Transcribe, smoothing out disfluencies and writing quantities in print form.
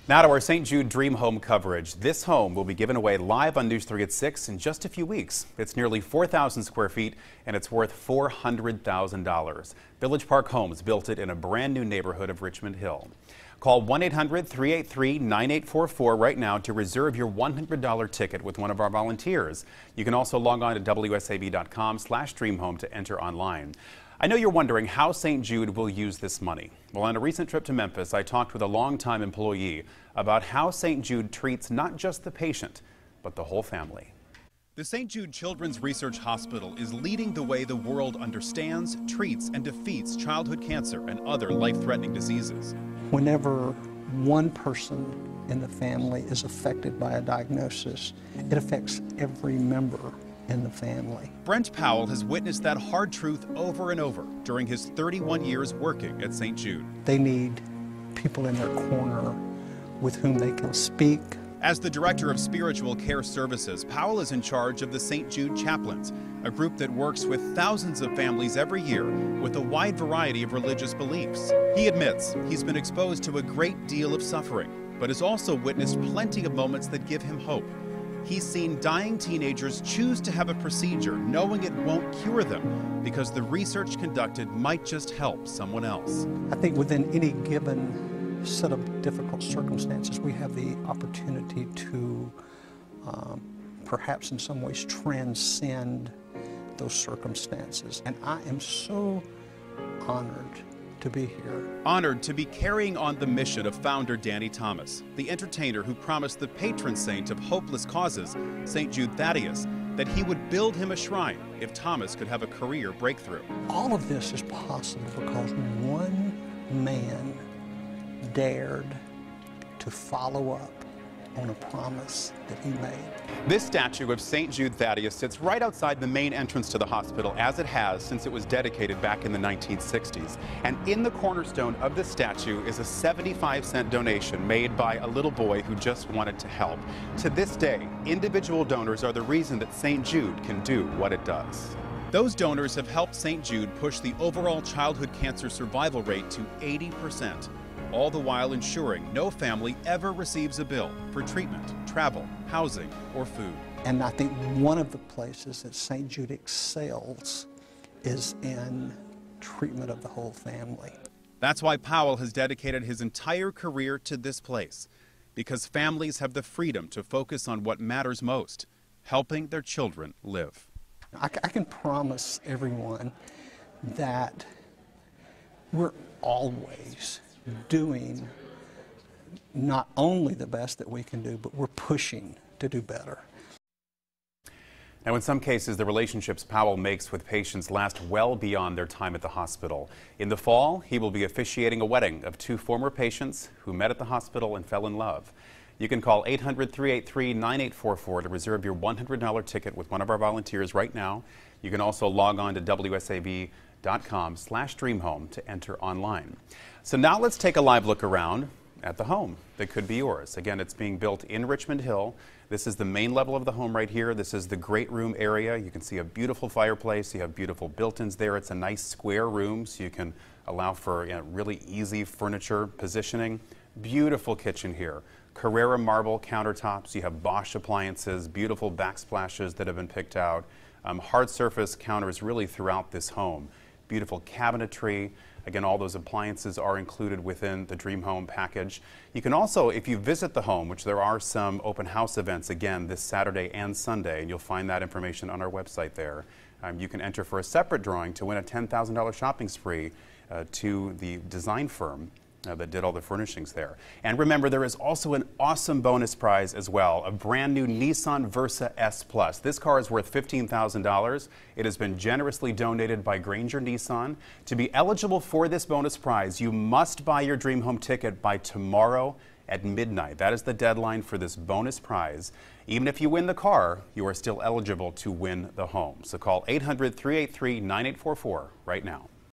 Now to our St. Jude Dream Home coverage. This home will be given away live on News 3 at 6 in just a few weeks. It's nearly 4,000 square feet and it's worth $400,000. Village Park Homes built it in a brand new neighborhood of Richmond Hill. Call 1-800-383-9844 right now to reserve your $100 ticket with one of our volunteers. You can also log on to WSAV.com/dreamhome to enter online. I know you're wondering how St. Jude will use this money. Well, on a recent trip to Memphis, I talked with a longtime employee about how St. Jude treats not just the patient, but the whole family. The St. Jude Children's Research Hospital is leading the way the world understands, treats, and defeats childhood cancer and other life-threatening diseases. Whenever one person in the family is affected by a diagnosis, it affects every member in the family. Brent Powell has witnessed that hard truth over and over during his 31 years working at St. Jude. They need people in their corner with whom they can speak. As the Director of Spiritual Care Services, Powell is in charge of the St. Jude Chaplains, a group that works with thousands of families every year with a wide variety of religious beliefs. He admits he's been exposed to a great deal of suffering, but has also witnessed plenty of moments that give him hope. He's seen dying teenagers choose to have a procedure knowing it won't cure them because the research conducted might just help someone else. I think within any given set of difficult circumstances, we have the opportunity to perhaps in some ways transcend those circumstances. And I am so honored to be here. Honored to be carrying on the mission of founder Danny Thomas, the entertainer who promised the patron saint of hopeless causes, St. Jude Thaddeus, that he would build him a shrine if Thomas could have a career breakthrough. All of this is possible because one man dared to follow up on a promise that he made. This statue of St. Jude Thaddeus sits right outside the main entrance to the hospital, as it has since it was dedicated back in the 1960s. And in the cornerstone of this statue is a 75-cent donation made by a little boy who just wanted to help. To this day, individual donors are the reason that St. Jude can do what it does. Those donors have helped St. Jude push the overall childhood cancer survival rate to 80%. All the while ensuring no family ever receives a bill for treatment, travel, housing, or food. And I think one of the places that St. Jude excels is in treatment of the whole family. That's why Powell has dedicated his entire career to this place, because families have the freedom to focus on what matters most, helping their children live. I can promise everyone that we're always doing not only the best that we can do, but we're pushing to do better. Now, in some cases, the relationships Powell makes with patients last well beyond their time at the hospital. In the fall, he will be officiating a wedding of two former patients who met at the hospital and fell in love. You can call 800-383-9844 to reserve your $100 ticket with one of our volunteers right now. You can also log on to WSAV.com/dreamhome to enter online. So now let's take a live look around at the home that could be yours. Again, it's being built in Richmond Hill. This is the main level of the home right here. This is the great room area. You can see a beautiful fireplace. You have beautiful built-ins there. It's a nice square room, so you can allow for really easy furniture positioning. Beautiful kitchen here. Carrara marble countertops. You have Bosch appliances, beautiful backsplashes that have been picked out. Hard surface counters really throughout this home. Beautiful cabinetry. Again, all those appliances are included within the Dream Home package. You can also, if you visit the home, which there are some open house events again this Saturday and Sunday, and you'll find that information on our website there. You can enter for a separate drawing to win a $10,000 shopping spree to the design firm that did all the furnishings there. And remember, there is also an awesome bonus prize as well, a brand new Nissan Versa S Plus. This car is worth $15,000. It has been generously donated by Granger Nissan. To be eligible for this bonus prize, you must buy your Dream Home ticket by tomorrow at midnight. That is the deadline for this bonus prize. Even if you win the car, you are still eligible to win the home. So call 800-383-9844 right now.